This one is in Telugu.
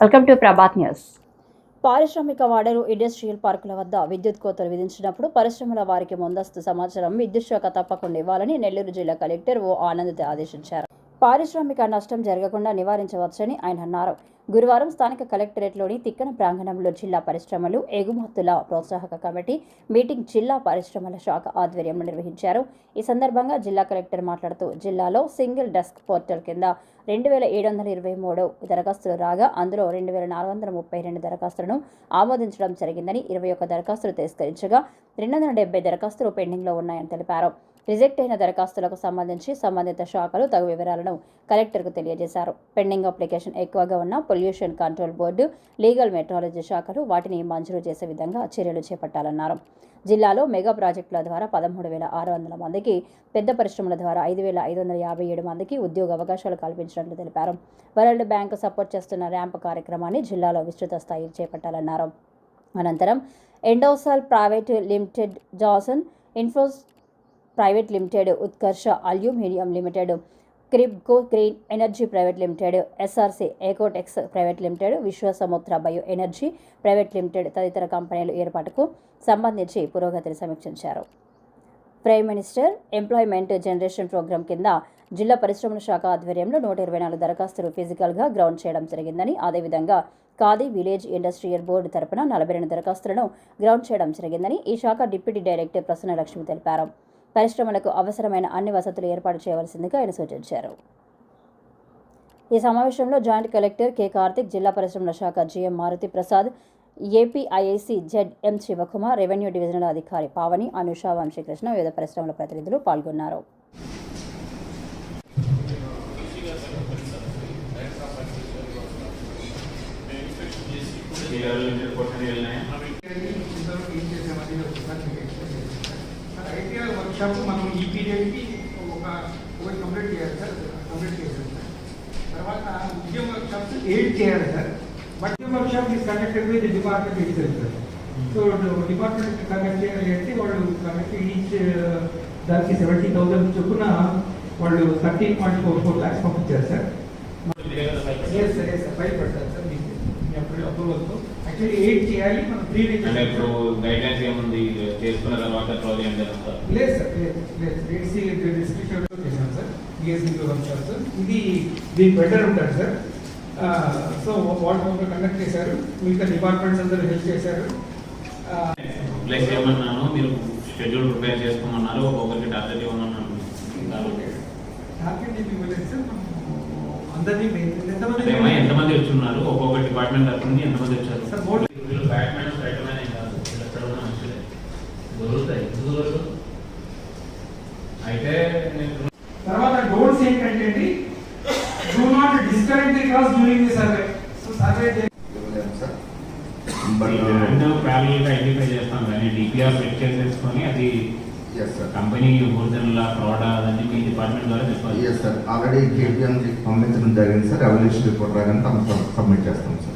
Welcome to Prabhat news. పారిశ్రామిక వాడలు ఇండస్ట్రియల్ పార్కుల వద్ద విద్యుత్ కోతలు విధించినప్పుడు పరిశ్రమల వారికి ముందస్తు సమాచారం విద్యుత్ శాఖ తప్పకుండా ఇవ్వాలని నెల్లూరు జిల్లా కలెక్టర్ ఓ ఆనంద్ ఆదేశించారు. పారిశ్రామిక నష్టం జరగకుండా నివారించవచ్చని ఆయన అన్నారు. గురువారం స్థానిక కలెక్టరేట్లోని తిక్కన ప్రాంగణంలో జిల్లా పరిశ్రమలు ఎగుమతుల ప్రోత్సాహక కమిటీ మీటింగ్ జిల్లా పరిశ్రమల శాఖ ఆధ్వర్యంలో నిర్వహించారు. ఈ సందర్భంగా జిల్లా కలెక్టర్ మాట్లాడుతూ జిల్లాలో సింగిల్ డెస్క్ పోర్టల్ కింద 2723 దరఖాస్తులు రాగా అందులో 2432 దరఖాస్తులను ఆమోదించడం జరిగిందని, 21 దరఖాస్తులు తిరస్కరించగా 270 దరఖాస్తులు పెండింగ్లో ఉన్నాయని తెలిపారు. రిజెక్ట్ అయిన దరఖాస్తులకు సంబంధించి సంబంధిత శాఖలు తగు వివరాలను కలెక్టర్కు తెలియజేశారు. పెండింగ్ అప్లికేషన్ ఎక్కువగా ఉన్న pollution control board, legal metrology శాఖలు వాటిని మంజూరు చేసే విధంగా చర్యలు చేపట్టాలన్నారు. జిల్లాలో మెగా ప్రాజెక్టుల ద్వారా 13,600 మందికి, పెద్ద పరిశ్రమల ద్వారా 5,557 మందికి ఉద్యోగ అవకాశాలు కల్పించినట్లు తెలిపారు. వరల్డ్ బ్యాంకు సపోర్ట్ చేస్తున్న ర్యాంప్ కార్యక్రమాన్ని జిల్లాలో విస్తృత స్థాయి చేపట్టాలన్నారు. అనంతరం ఎండోసాల్ ప్రైవేట్ లిమిటెడ్, జాన్సన్ ఇన్ఫోస్ private limited, Utkarsha aluminium limited, Kribhco green energy private limited, SRC Ecotex private limited, Vishwasamudra bio energy private limited తదితర కంపెనీల ఏర్పాటుకు సంబంధించి పురోగతిని సమీక్షించారు. Prime minister employment generation programme కింద జిల్లా పరిశ్రమల శాఖ ఆధ్వర్యంలో 124 దరఖాస్తులు ఫిజికల్గా గ్రౌండ్ చేయడం జరిగిందని, అదేవిధంగా ఖాదీ విలేజ్ ఇండస్ట్రియల్ బోర్డు తరపున 42 దరఖాస్తులను గ్రౌండ్ చేయడం జరిగిందని ఈ శాఖ డిప్యూటీ డైరెక్టర్ ప్రసన్న లక్ష్మి తెలిపారు. పరిశ్రమలకు అవసరమైన అన్ని వసతులు ఏర్పాటు చేయవలసిందిగా ఆయన సూచించారు. ఈ సమావేశంలో జాయింట్ కలెక్టర్ కె కార్తిక్, జిల్లా పరిశ్రమల శాఖ GM Maruthi Prasad, APIIC Z M Shivakumar, revenue divisional అధికారి పావని, అనుష, వంశీకృష్ణ, వివిధ పరిశ్రమల ప్రతినిధులు పాల్గొన్నారు. మనం ఈ పీరియడ్కి ఒకటి కంప్లీట్ చేయాలి సార్, కంప్లీట్ చేశారు సార్. తర్వాత ఉద్యమ వర్క్షాప్స్ 8 చేయాలి sir. But workshop is conducted by the department itself sir. So department conduct చేయాలి అంటే వాళ్ళు కండక్ట్ ఈచ్ దానికి 70,000 చొప్పున వాళ్ళు 13.44 lakhs పంపించారు సార్. సరే సార్, ఫైల్ పెడతారు సార్ మీకు అప్రూవల్తో. యాక్చువల్లీ 8 చేయాలి, మనం 3 వీక్స్. అంటే ఇప్పుడు గైడ్లైన్స్ ఏముంది చేసుకున్న తర్వాత ప్రాజెక్ట్ లేదు సార్, లేదు రేట్సీ డిస్ట్రిక్ట్ చేశాం సార్. బిఎస్సీలో వచ్చారు సార్. ఇది దీనికి బెటర్ ఉంటారు సార్. సో వాళ్ళు కండక్ట్ చేశారు, మిగతా డిపార్ట్మెంట్స్ అందరూ హెల్ప్ చేశారు. ప్లస్ ఏమన్నాను, మీరు షెడ్యూల్ ప్రిపేర్ చేసుకోమన్నారు, ఒక్కొక్కరికి టార్గెట్ ఇవ్వమన్నాను. టార్గెట్ ఇవ్వలేదు సార్. అందరినీ ఎంతమంది వచ్చున్నారు, ఒక్కొక్క డిపార్ట్మెంట్ తరఫున ఎంతమంది వచ్చారు సార్? బోర్డు అయితే తర్వాత గోల్స్ ఏంటంటే అండి, do not discourage the class during the survey. So survey parallel గా ఐడెంటిఫై చేస్తాం, కానీ డిపిఆర్ చెక్ చేసేసుకొని అది కంపెనీ ఒరిజినల్ ఫ్రాడ్ అదని మీ డిపార్ట్మెంట్ ద్వారా చెప్పాలి. ఆల్రెడీ కేపీఎం పంపించడం జరిగింది సార్. రెవల్యూషన్ రిపోర్ట్ రాగానే సబ్మిట్ చేస్తాం సార్.